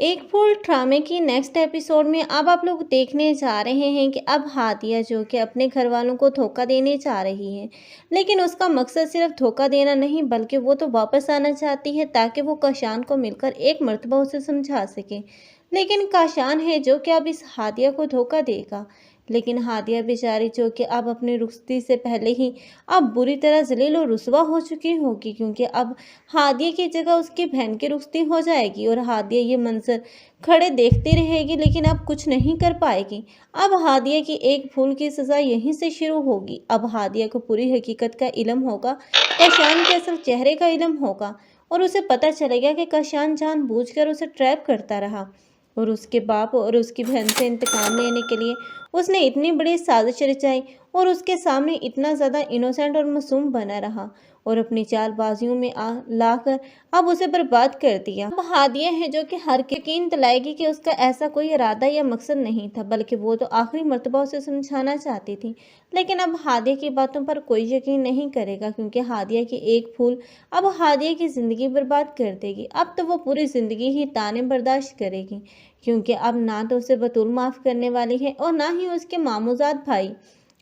एक फुल ड्रामे की नेक्स्ट एपिसोड में अब आप लोग देखने जा रहे हैं कि अब हादिया जो कि अपने घर वालों को धोखा देने जा रही है। लेकिन उसका मकसद सिर्फ धोखा देना नहीं, बल्कि वो तो वापस आना चाहती है ताकि वो काशान को मिलकर एक मर्तबा उसे समझा सके। लेकिन काशान है जो कि अब इस हादिया को धोखा देगा। लेकिन हादिया बेचारी जो कि अब अपनी रुखसती से पहले ही अब बुरी तरह जलील और रुसवा हो चुकी होगी, क्योंकि अब हादिया की जगह उसकी बहन की रुखसती हो जाएगी और हादिया ये मंजर खड़े देखती रहेगी, लेकिन अब कुछ नहीं कर पाएगी। अब हादिया की एक भूल की सज़ा यहीं से शुरू होगी। अब हादिया को पूरी हकीकत का इल्म होगा, काशान के असल चेहरे का इल्म होगा और उसे पता चलेगा कि काशान जानबूझकर उसे ट्रैप करता रहा और उसके बाप और उसकी बहन से इंतकाम लेने के लिए उसने इतनी बड़ी साजिश रचाई और उसके सामने इतना ज़्यादा इनोसेंट और मासूम बना रहा और अपनी चालबाजियों में लाकर अब उसे बर्बाद कर दिया। अब हादिया है जो कि हर यकीन दिलाएगी कि उसका ऐसा कोई इरादा या मकसद नहीं था, बल्कि वो तो आखिरी मर्तबा उसे समझाना चाहती थी। लेकिन अब हादिया की बातों पर कोई यकीन नहीं करेगा, क्योंकि हादिया की एक भूल अब हादिया की ज़िंदगी बर्बाद कर देगी। अब तो वो पूरी ज़िंदगी ही ताने बर्दाश्त करेगी, क्योंकि अब ना तो उसे बतूल माफ़ करने वाली है और ना ही उसके मामूजात भाई,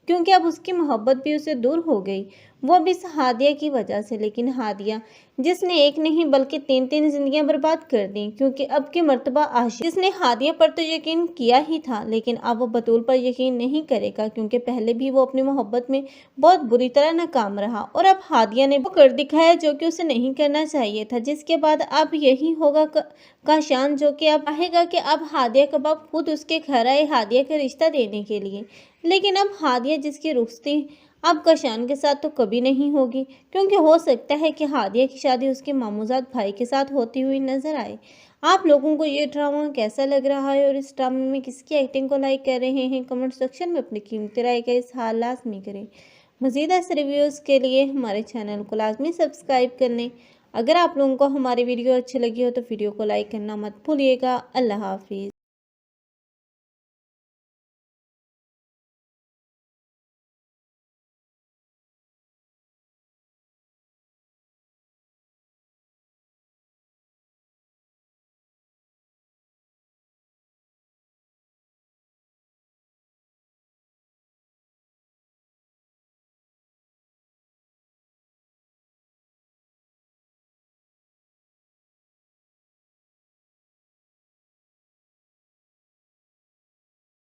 क्योंकि अब उसकी मोहब्बत भी उसे दूर हो गई, वो भी इस हादिया की वजह से। लेकिन हादिया जिसने एक नहीं बल्कि तीन तीन जिंदगियां बर्बाद कर दी, क्योंकि अब की मर्तबा आशिक जिसने हादिया पर तो यकीन किया ही था, लेकिन अब वो बतूल पर यकीन नहीं करेगा, क्योंकि पहले भी वो अपनी मोहब्बत में बहुत बुरी तरह नाकाम रहा और अब हादिया ने वो कर दिखाया जो कि उसे नहीं करना चाहिए था। जिसके बाद अब यही होगा काशान जो कि अब चाहेगा कि अब हादिया का बाप खुद उसके घर आए हादिया का रिश्ता देने के लिए। लेकिन अब हादिया जिसकी रुखसती अब काशान के साथ तो कभी नहीं होगी, क्योंकि हो सकता है कि हादिया की शादी उसके मामूजात भाई के साथ होती हुई नजर आए। आप लोगों को ये ड्रामा कैसा लग रहा है और इस ड्रामे में किसकी एक्टिंग को लाइक कर रहे हैं, कमेंट सेक्शन में अपनी कीमती राय का इज़हार लाजमी करें। मज़ीद ऐसे रिव्यूज़ के लिए हमारे चैनल को लाजमी सब्सक्राइब कर लें। अगर आप लोगों को हमारी वीडियो अच्छी लगी हो तो वीडियो को लाइक करना मत भूलिएगा। अल्लाह हाफिज़।